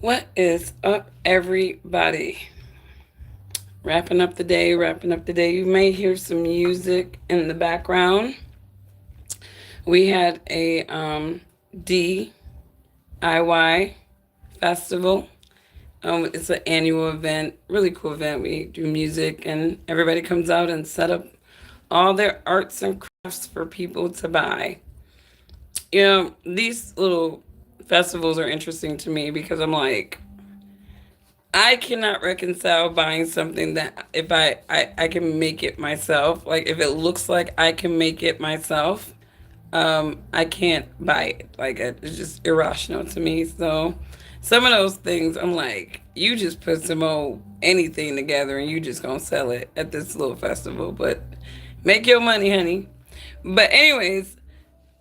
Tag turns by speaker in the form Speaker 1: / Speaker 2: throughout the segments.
Speaker 1: What is up, everybody? Wrapping up the day. You may hear some music in the background. We had a DIY festival. It's an annual event, really cool event. We do music, and everybody comes out and set up all their arts and crafts for people to buy. These little festivals are interesting to me because I'm like, I cannot reconcile buying something that if I can make it myself, like if it looks like I can make it myself, I can't buy it. Like it's just irrational to me. So some of those things, I'm like, you just put some old anything together and you just gonna sell it at this little festival, but make your money, honey. But anyways,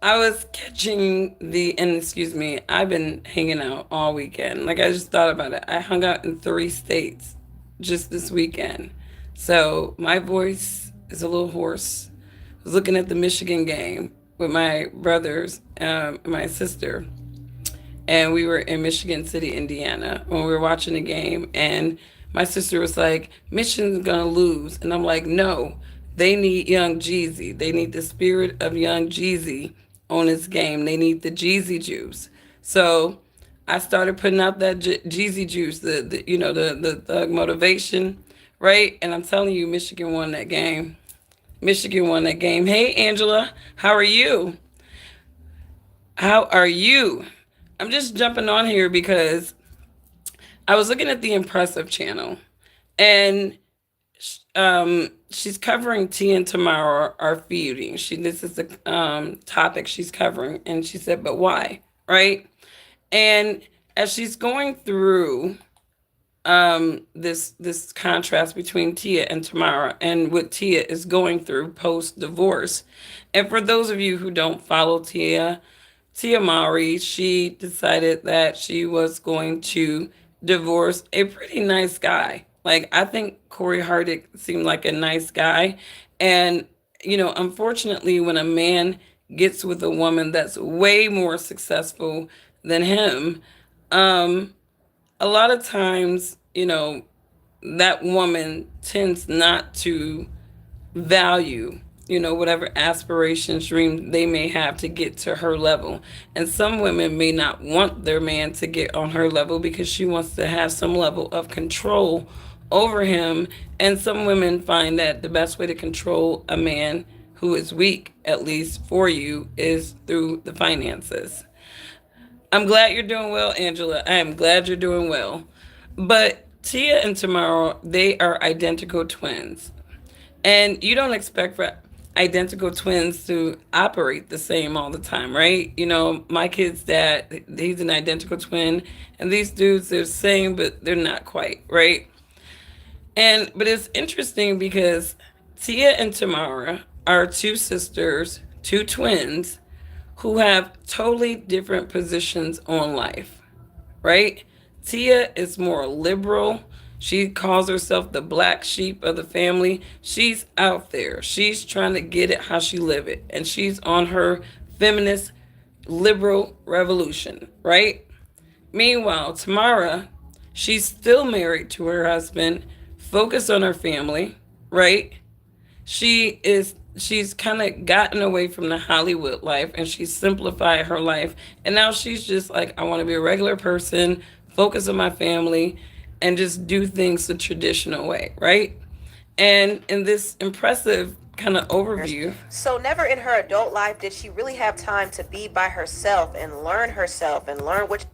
Speaker 1: I was catching and excuse me, I've been hanging out all weekend. Like I just thought about it. I hung out in 3 states just this weekend. So my voice is a little hoarse. I was looking at the Michigan game with my brothers, and my sister, and we were in Michigan City, Indiana, when we were watching the game. And my sister was like, "Michigan's gonna lose," and I'm like, "No, they need Young Jeezy. They need the spirit of Young Jeezy on this game. They need the Jeezy juice." So I started putting out that Jeezy juice, the thug motivation, right? And I'm telling you, Michigan won that game. Michigan won that game. Hey, Angela, how are you? How are you? I'm just jumping on here because I was looking at the Impressive channel, and she's covering Tia and Tamara are feuding. This is the topic she's covering, and she said, "But why?" Right? And as she's going through this contrast between Tia and Tamara and what Tia is going through post divorce. And for those of you who don't follow Tia Mowry, she decided that she was going to divorce a pretty nice guy. Like I think Corey Hardick seemed like a nice guy. And unfortunately when a man gets with a woman that's way more successful than him, um a lot of times, that woman tends not to value, whatever aspirations, dreams they may have to get to her level. And some women may not want their man to get on her level because she wants to have some level of control over him. And some women find that the best way to control a man who is weak, at least for you, is through the finances. I'm glad you're doing well, Angela. I am glad you're doing well. But Tia and Tamara, they are identical twins. And you don't expect for identical twins to operate the same all the time, right? My kid's dad, he's an identical twin, and these dudes, they're the same, but they're not quite, right? But it's interesting because Tia and Tamara are two sisters, two twins, who have totally different positions on life, right? Tia is more liberal. She calls herself the black sheep of the family. She's out there. She's trying to get it how she live it. And she's on her feminist liberal revolution, right? Meanwhile, Tamara, she's still married to her husband, focused on her family, right? She's kind of gotten away from the Hollywood life and she's simplified her life. And now she's just like, I want to be a regular person, focus on my family, and just do things the traditional way, right? And in this impressive kind of overview,
Speaker 2: So never in her adult life did she really have time to be by herself and learn what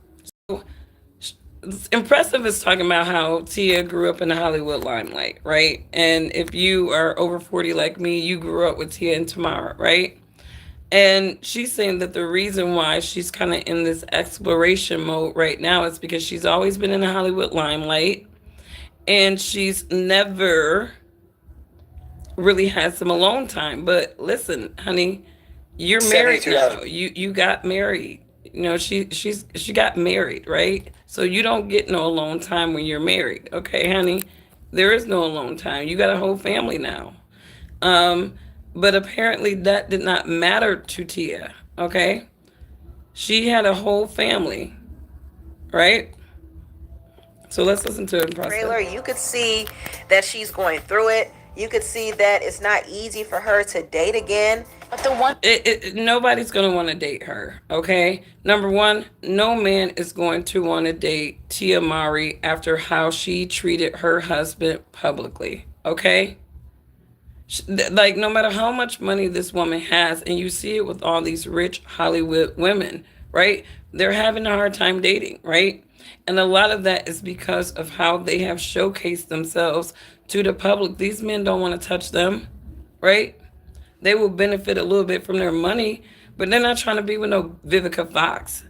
Speaker 1: impressive is talking about how Tia grew up in the Hollywood limelight, right? And if you are over 40 like me, you grew up with Tia and Tamara, right? And she's saying that the reason why she's kind of in this exploration mode right now is because she's always been in the Hollywood limelight and she's never really had some alone time. But listen, honey, you're married
Speaker 3: 72
Speaker 1: now.
Speaker 3: hours.
Speaker 1: You got married. She got married, right? So you don't get no alone time when you're married, okay, honey? There is no alone time. You got a whole family now. Um, but apparently that did not matter to Tia, okay? She had a whole family, right? So let's listen to it and process.
Speaker 2: trailer, you could see that she's going through it. You could see that it's not easy for her to date again. But the one
Speaker 1: Nobody's going to want to date her, okay? Number one, no man is going to want to date Tia Mowry after how she treated her husband publicly, okay? Like, no matter how much money this woman has, and you see it with all these rich Hollywood women, right? They're having a hard time dating, right? And a lot of that is because of how they have showcased themselves to the public. These men don't want to touch them, right? They will benefit a little bit from their money, but they're not trying to be with no Vivica Fox.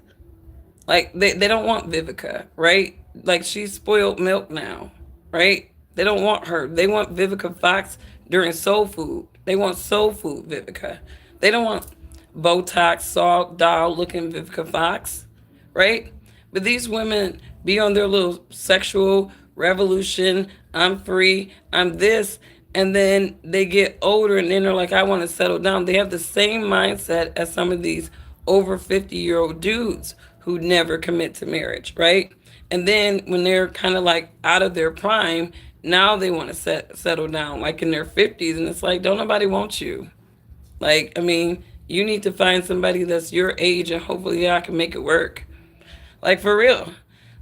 Speaker 1: Like they don't want Vivica, right? Like she's spoiled milk now, right? They don't want her. They want Vivica Fox during Soul Food. They want Soul Food Vivica. They don't want Botox, salt, doll looking Vivica Fox, right? But these women be on their little sexual revolution. I'm free. I'm this. And then they get older and then they're like, I want to settle down. They have the same mindset as some of these over 50-year-old dudes who never commit to marriage, right? And then when they're kind of like out of their prime, now they want to settle down like in their 50s. And it's like, don't nobody want you. Like, I mean, you need to find somebody that's your age and hopefully I can make it work. Like, for real.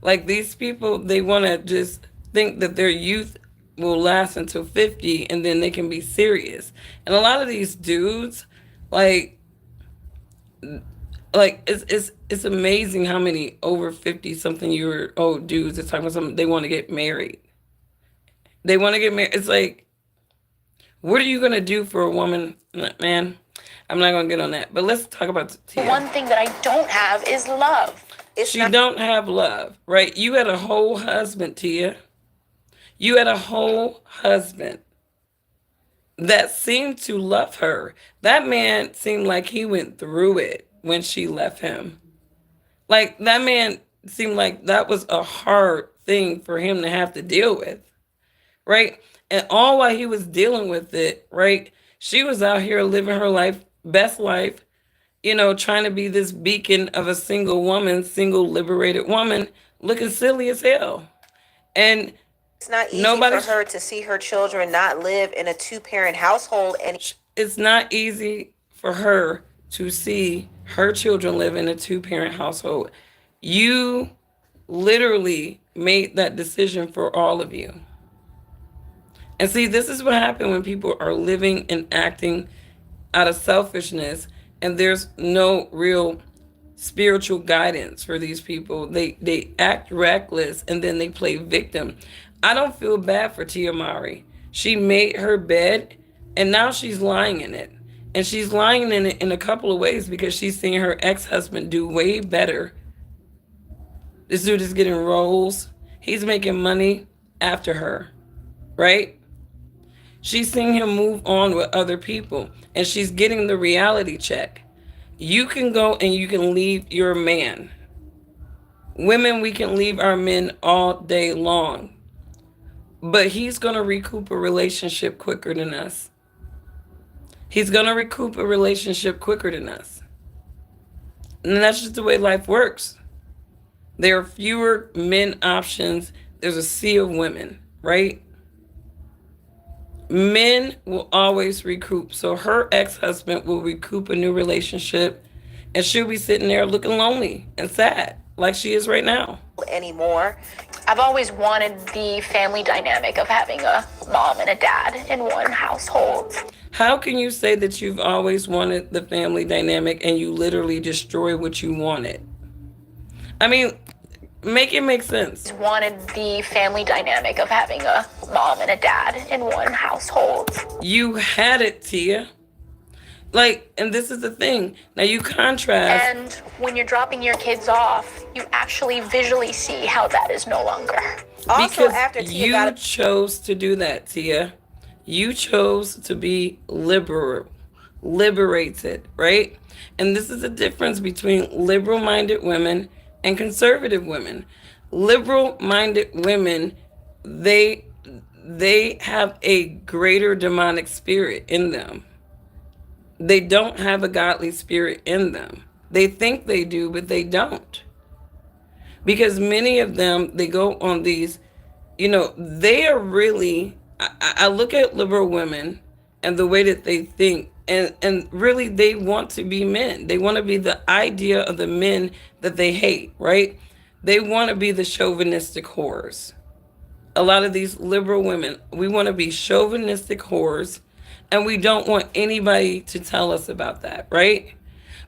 Speaker 1: Like, these people, they want to just think that their youth will last until 50 and then they can be serious. And a lot of these dudes, like, it's amazing how many over 50 something year old dudes are talking about something they want to get married. They want to get married. It's like, what are you going to do for a woman? Man, I'm not going to get on that. But let's talk about Tia.
Speaker 2: One thing that I don't have is love.
Speaker 1: She don't have love, right? You had a whole husband, Tia. You had a whole husband that seemed to love her. That man seemed like he went through it when she left him. Like, that man seemed like that was a hard thing for him to have to deal with, right? And all while he was dealing with it, right? She was out here living her life, best life, trying to be this beacon of a single woman, single liberated woman, looking silly as hell. And
Speaker 2: it's not easy for her to see her children not live in a two-parent household. And
Speaker 1: it's not easy for her to see her children live in a two-parent household. You literally made that decision for all of you. And see, this is what happened when people are living and acting out of selfishness and there's no real spiritual guidance for these people. They act reckless and then they play victim. I don't feel bad for Tia Mowry. She made her bed and now she's lying in it. And she's lying in it in a couple of ways because she's seeing her ex-husband do way better. This dude is getting roles. He's making money after her, right? She's seeing him move on with other people and she's getting the reality check. You can go and you can leave your man. Women, we can leave our men all day long. But he's going to recoup a relationship quicker than us. He's going to recoup a relationship quicker than us. And that's just the way life works. There are fewer men options. There's a sea of women, right? Men will always recoup. So her ex-husband will recoup a new relationship and she'll be sitting there looking lonely and sad like she is right now.
Speaker 2: Anymore. I've always wanted the family dynamic of having a mom and a dad in one household.
Speaker 1: How can you say that you've always wanted the family dynamic and you literally destroy what you wanted? I mean, make it make sense.
Speaker 2: Wanted the family dynamic of having a mom and a dad in one household.
Speaker 1: You had it, Tia. Like, and this is the thing. Now you contrast.
Speaker 2: And when you're dropping your kids off, you actually visually see how that is no longer.
Speaker 1: Also, because after Tia chose to do that, Tia. You chose to be liberated, right? And this is the difference between liberal-minded women and conservative women. Liberal-minded women, they have a greater demonic spirit in them. They don't have a godly spirit in them. They think they do, but they don't. because many of them, they go on these, they are really, I look at liberal women and the way that they think, and really they want to be men. They want to be the idea of the men that they hate, right? They want to be the chauvinistic whores. A lot of these liberal women, we want to be chauvinistic whores, and we don't want anybody to tell us about that, right?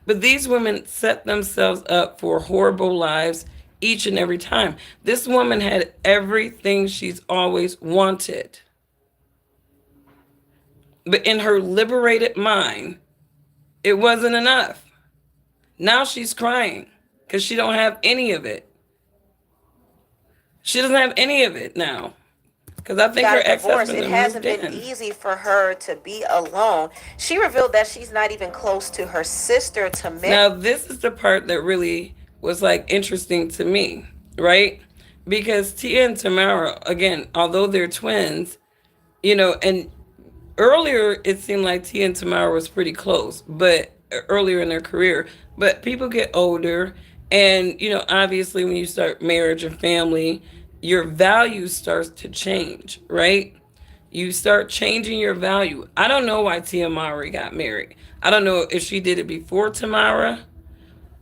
Speaker 1: But these women set themselves up for horrible lives each and every time. This woman had everything she's always wanted. But in her liberated mind, it wasn't enough. Now she's crying because she don't have any of it. She doesn't have any of it now. Because I think
Speaker 3: Got
Speaker 1: her
Speaker 3: a divorce,
Speaker 1: ex-husband
Speaker 3: it
Speaker 1: moved
Speaker 3: hasn't been
Speaker 1: in.
Speaker 3: easy for her to be alone. She revealed that she's not even close to her sister Tamara.
Speaker 1: Now, this is the part that really was like interesting to me, right? Because Tia and Tamara, again, although they're twins, and earlier it seemed like Tia and Tamara was pretty close, but earlier in their career. But people get older, and obviously when you start marriage and family, your value starts to change, right? You start changing your value. I don't know why Tia Mowry got married. I don't know if she did it before Tamara.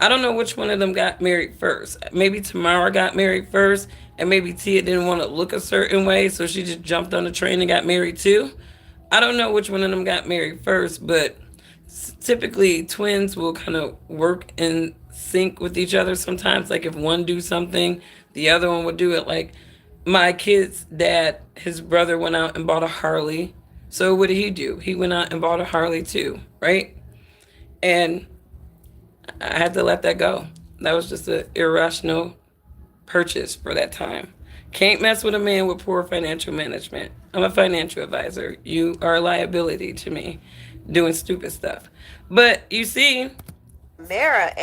Speaker 1: I don't know which one of them got married first. Maybe Tamara got married first, and maybe Tia didn't want to look a certain way, so she just jumped on the train and got married too. I don't know which one of them got married first, but typically twins will kind of work in sync with each other sometimes. Like if one do something, the other one would do it. Like my kid's dad, his brother went out and bought a Harley. So what did he do? He went out and bought a Harley too, right? And I had to let that go. That was just an irrational purchase for that time. Can't mess with a man with poor financial management. I'm a financial advisor. You are a liability to me doing stupid stuff. But you see,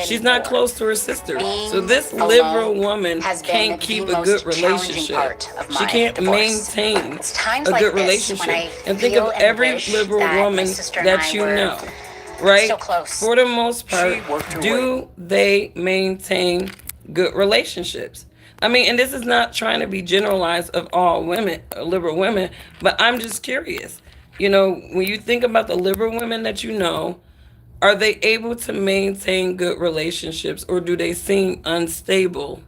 Speaker 1: she's not
Speaker 3: Anymore.
Speaker 1: close to her sister. So
Speaker 2: Being
Speaker 1: this liberal
Speaker 2: alone
Speaker 1: woman
Speaker 2: has been
Speaker 1: can't
Speaker 2: the
Speaker 1: keep a good
Speaker 2: most challenging
Speaker 1: relationship.
Speaker 2: part of
Speaker 1: She
Speaker 2: my
Speaker 1: can't
Speaker 2: divorce.
Speaker 1: maintain
Speaker 2: It's times
Speaker 1: a
Speaker 2: like
Speaker 1: good
Speaker 2: this when
Speaker 1: relationship.
Speaker 2: I
Speaker 1: And think of
Speaker 2: feel and
Speaker 1: every
Speaker 2: wish
Speaker 1: liberal
Speaker 2: that my
Speaker 1: woman
Speaker 2: sister and
Speaker 1: that
Speaker 2: I
Speaker 1: you
Speaker 2: were
Speaker 1: know, right?
Speaker 2: still close.
Speaker 1: For the most part,
Speaker 4: She worked her
Speaker 1: do they maintain good relationships? I mean, and this is not trying to be generalized of all women, liberal women, but I'm just curious. When you think about the liberal women that you know, are they able to maintain good relationships, or do they seem unstable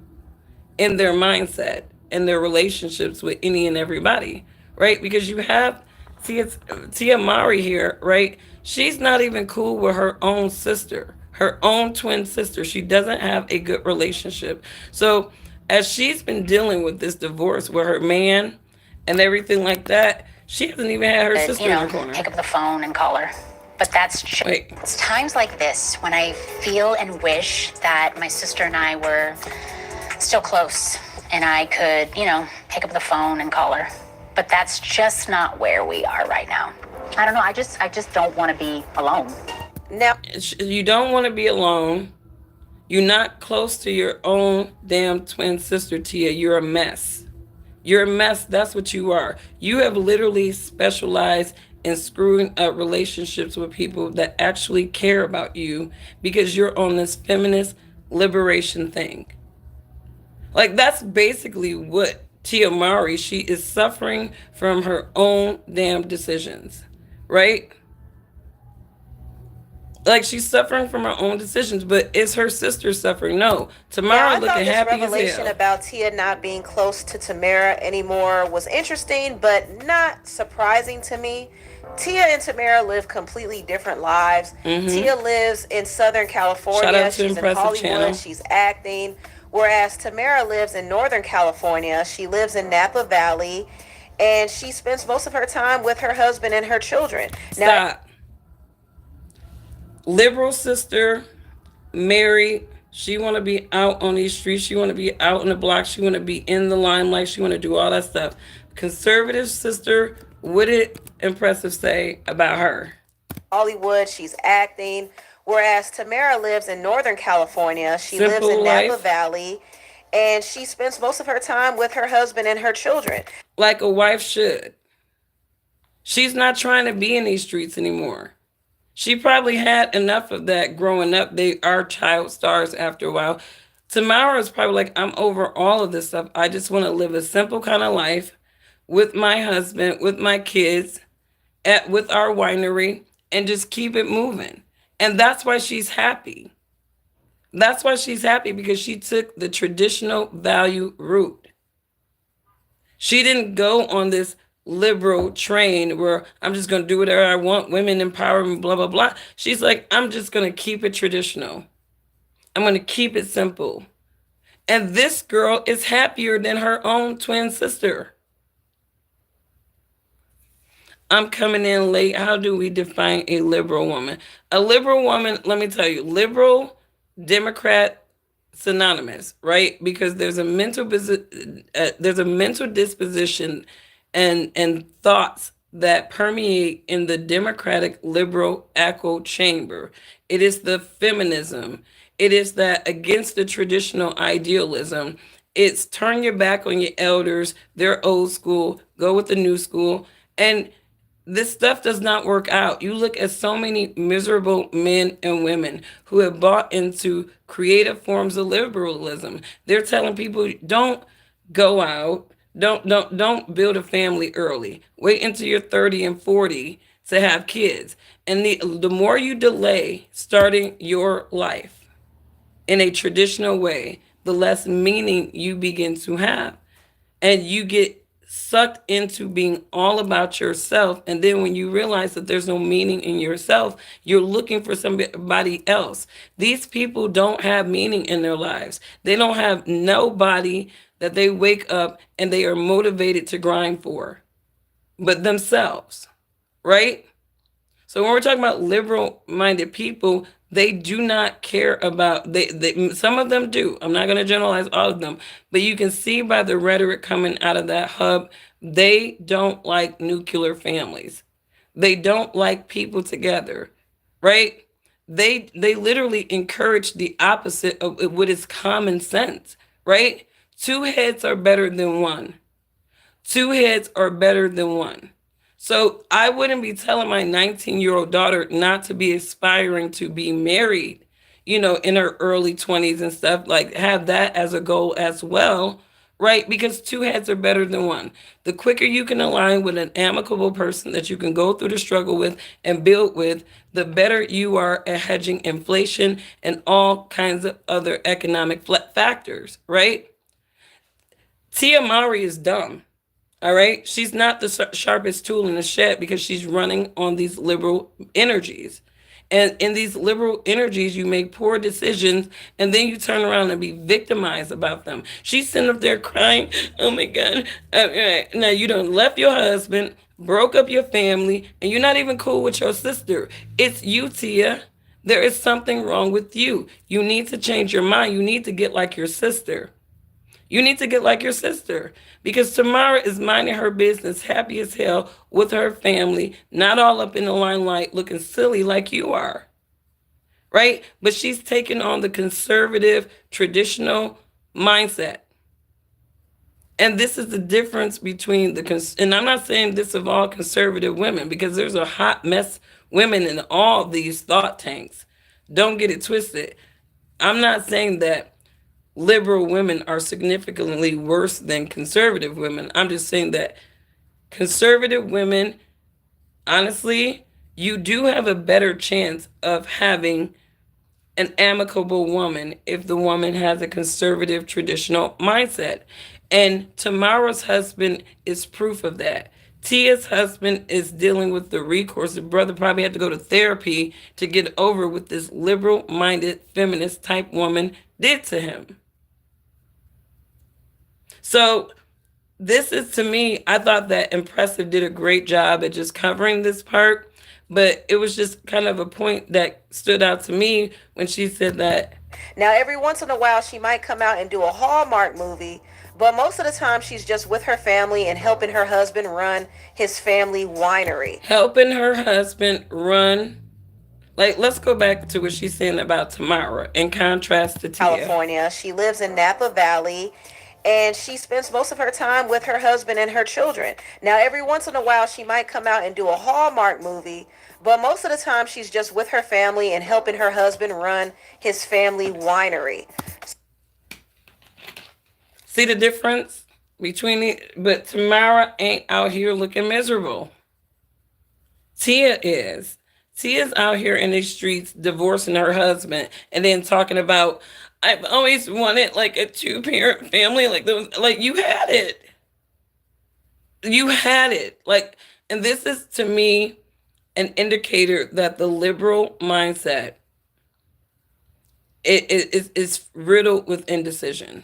Speaker 1: in their mindset and their relationships with any and everybody, right? Because you have Tia, Tia Mari here, right? She's not even cool with her own sister, her own twin sister. She doesn't have a good relationship. So, as she's been dealing with this divorce with her man and everything like that, she hasn't even had her sister in her corner.
Speaker 2: Pick up the phone and call her. But
Speaker 1: Wait,
Speaker 2: it's times like this when I feel and wish that my sister and I were still close and I could, pick up the phone and call her. But that's just not where we are right now. I don't know. I just don't want to be alone.
Speaker 3: Now,
Speaker 1: you don't want to be alone. You're not close to your own damn twin sister, Tia. You're a mess. You're a mess. That's what you are. You have literally specialized in screwing up relationships with people that actually care about you because you're on this feminist liberation thing. Like, that's basically what Tia Mowry, she is suffering from her own damn decisions, right? Like, she's suffering from her own decisions, but is her sister suffering? No. Tamara
Speaker 3: I thought
Speaker 1: looking
Speaker 3: this
Speaker 1: happy as
Speaker 3: revelation
Speaker 1: hell.
Speaker 3: about Tia not being close to Tamara anymore was interesting, but not surprising to me. Tia and Tamara live completely different lives. Tia lives in Southern California.
Speaker 1: Shout out to
Speaker 3: She's in
Speaker 1: Impressive
Speaker 3: Hollywood.
Speaker 1: Channel.
Speaker 3: She's acting. Whereas Tamara lives in Northern California. She lives in Napa Valley. And she spends most of her time with her husband and her children. Now,
Speaker 1: Stop. Liberal sister, married. She want to be out on these streets. She want to be out in the block. She want to be in the limelight. She want to do all that stuff. Conservative sister, what did Impressive say about her?
Speaker 3: Hollywood, she's acting. Whereas Tamara lives in Northern California. She lives
Speaker 1: Simple
Speaker 3: in Napa
Speaker 1: life,
Speaker 3: Valley. And she spends most of her time with her husband and her children.
Speaker 1: like a wife should. She's not trying to be in these streets anymore. She probably had enough of that growing up. They are child stars after a while. Tamara is probably like, I'm over all of this stuff. I just want to live a simple kind of life with my husband, with my kids, with our winery, and just keep it moving. And that's why she's happy. That's why she's happy, because she took the traditional value route. She didn't go on this liberal train where I'm just going to do whatever I want, women empowerment, blah, blah, blah. She's like, I'm just going to keep it traditional. I'm going to keep it simple. And this girl is happier than her own twin sister. I'm coming in late. How do we define a liberal woman? A liberal woman, let me tell you, liberal, Democrat, synonymous, right? Because there's a mental disposition and thoughts that permeate in the Democratic liberal echo chamber. It is the feminism. It is that against the traditional idealism. It's turn your back on your elders. They're old school. Go with the new school. And this stuff does not work out. You look at so many miserable men and women who have bought into creative forms of liberalism. They're telling people, don't go out, don't build a family early. Wait until you're 30 and 40 to have kids. And the more you delay starting your life in a traditional way, the less meaning you begin to have. And you get sucked into being all about yourself. And then when you realize that there's no meaning in yourself, you're looking for somebody else. These people don't have meaning in their lives. They don't have nobody that they wake up and they are motivated to grind for but themselves, right? So when we're talking about liberal-minded people, they do not care about they some of them do. I'm not going to generalize all of them, but you can see by the rhetoric coming out of that hub, they don't like nuclear families. They don't like people together, right? They literally encourage the opposite of what is common sense, right? Two heads are better than one. Two heads are better than one. So I wouldn't be telling my 19-year-old daughter not to be aspiring to be married, in her early 20s and stuff, like have that as a goal as well, right? Because two heads are better than one. The quicker you can align with an amicable person that you can go through the struggle with and build with, the better you are at hedging inflation and all kinds of other economic factors, right? Tia Mowry is dumb. All right. She's not the sharpest tool in the shed because she's running on these liberal energies. And in these liberal energies, you make poor decisions and then you turn around and be victimized about them. She's sitting up there crying, oh my God. Now you done left your husband, broke up your family, and you're not even cool with your sister. It's you, Tia. There is something wrong with you. You need to change your mind. You need to get like your sister. You need to get like your sister because Tamara is minding her business, happy as hell with her family, not all up in the limelight looking silly like you are, right? But she's taking on the conservative, traditional mindset. And this is the difference between and I'm not saying this of all conservative women because there's a hot mess women in all these thought tanks. Don't get it twisted. I'm not saying that liberal women are significantly worse than conservative women. I'm just saying that conservative women, honestly, you do have a better chance of having an amicable woman if the woman has a conservative traditional mindset. And Tamara's husband is proof of that. Tia's husband is dealing with the recourse. The brother probably had to go to therapy to get over what this liberal-minded feminist type woman did to him. So this is, to me, I thought that Impressive did a great job at just covering this part, but it was just kind of a point that stood out to me when she said that.
Speaker 3: Now, every once in a while, she might come out and do a Hallmark movie, but most of the time, she's just with her family and helping her husband run his family winery.
Speaker 1: Helping her husband run. Like, let's go back to what she's saying about Tamara in contrast to Tia.
Speaker 3: California. She lives in Napa Valley and she spends most of her time with her husband and her children. Now, every once in a while, she might come out and do a Hallmark movie, but most of the time, she's just with her family and helping her husband run his family winery.
Speaker 1: See the difference between it? But Tamara ain't out here looking miserable. Tia is. Tia's out here in these streets divorcing her husband and then talking about, I've always wanted like a two-parent family. Like those, like you had it. You had it. Like, and this is to me an indicator that the liberal mindset is riddled with indecision.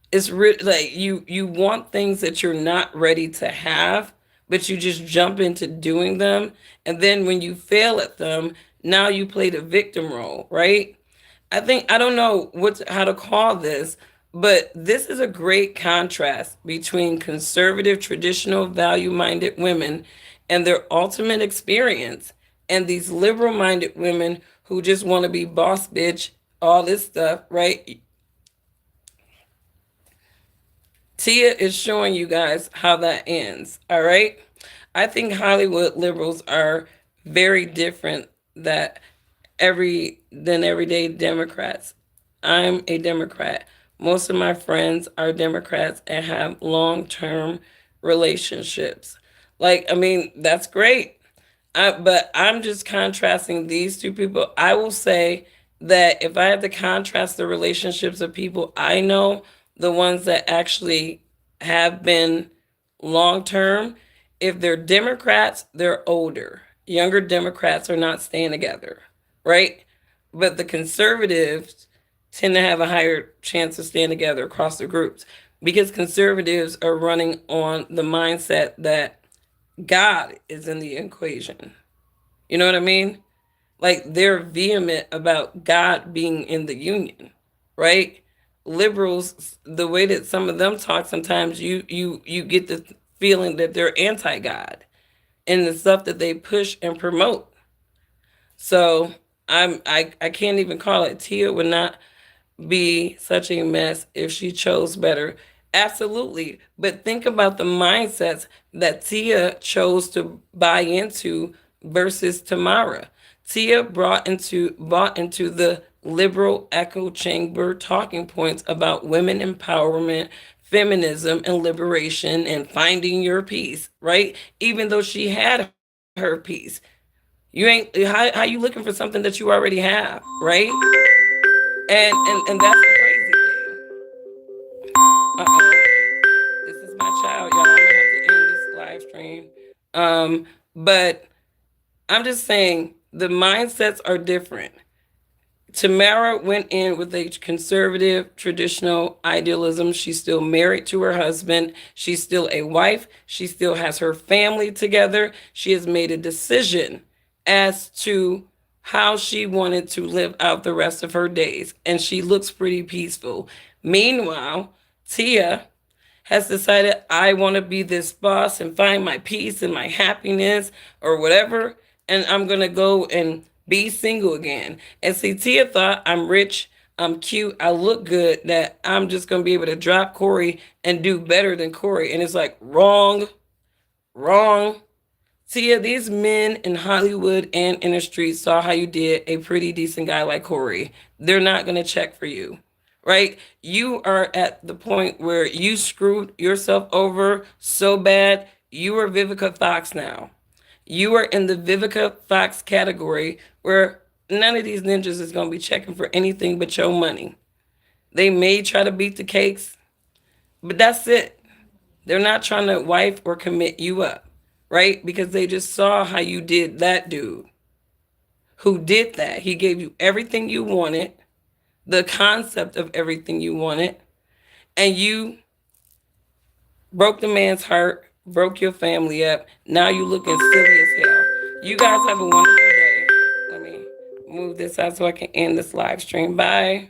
Speaker 1: It's like you want things that you're not ready to have, but you just jump into doing them, and then when you fail at them, now you play the victim role, right? I think I don't know how to call this, but this is a great contrast between conservative, traditional, value-minded women and their ultimate experience, and these liberal-minded women who just want to be boss bitch, all this stuff, right? Tia is showing you guys how that ends. All right. I think Hollywood liberals are very different that than everyday Democrats. I'm a Democrat. Most of my friends are Democrats and have long-term relationships. Like, I mean, that's great. But I'm just contrasting these two people. I will say that if I had to contrast the relationships of people I know, the ones that actually have been long term, if they're Democrats, they're older. Younger Democrats are not staying together, right? But the conservatives tend to have a higher chance of staying together across the groups because conservatives are running on the mindset that God is in the equation. You know what I mean? Like they're vehement about God being in the union, right? Liberals, the way that some of them talk, sometimes you get the feeling that they're anti-God in the stuff that they push and promote. So I can't even call it. Tia would not be such a mess if she chose better. Absolutely. But think about the mindsets that Tia chose to buy into versus Tamara. Tia bought into the liberal echo chamber talking points about women empowerment, feminism, and liberation and finding your peace, right? Even though she had her peace. You ain't how you looking for something that you already have, right? And that's the crazy thing. This is my child, y'all. I'm gonna have to end this live stream. But I'm just saying the mindsets are different. Tamara went in with a conservative, traditional idealism. She's still married to her husband. She's still a wife. She still has her family together. She has made a decision as to how she wanted to live out the rest of her days. And she looks pretty peaceful. Meanwhile, Tia has decided I want to be this boss and find my peace and my happiness or whatever, and I'm going to go and be single again. And see, Tia thought I'm rich, I'm cute, I look good, that I'm just going to be able to drop Corey and do better than Corey. And it's like, wrong, wrong. Tia, these men in Hollywood and in the streets saw how you did a pretty decent guy like Corey. They're not going to check for you, right? You are at the point where you screwed yourself over so bad, you are Vivica Fox now. You are in the Vivica Fox category where none of these ninjas is going to be checking for anything but your money. They may try to beat the cakes, but that's it. They're not trying to wife or commit you up, right? Because they just saw how you did that dude who did that. He gave you everything you wanted, the concept of everything you wanted, and you broke the man's heart, broke your family up. Now you looking silly as hell. You guys have a wonderful day. Let me move this out so I can end this live stream. Bye.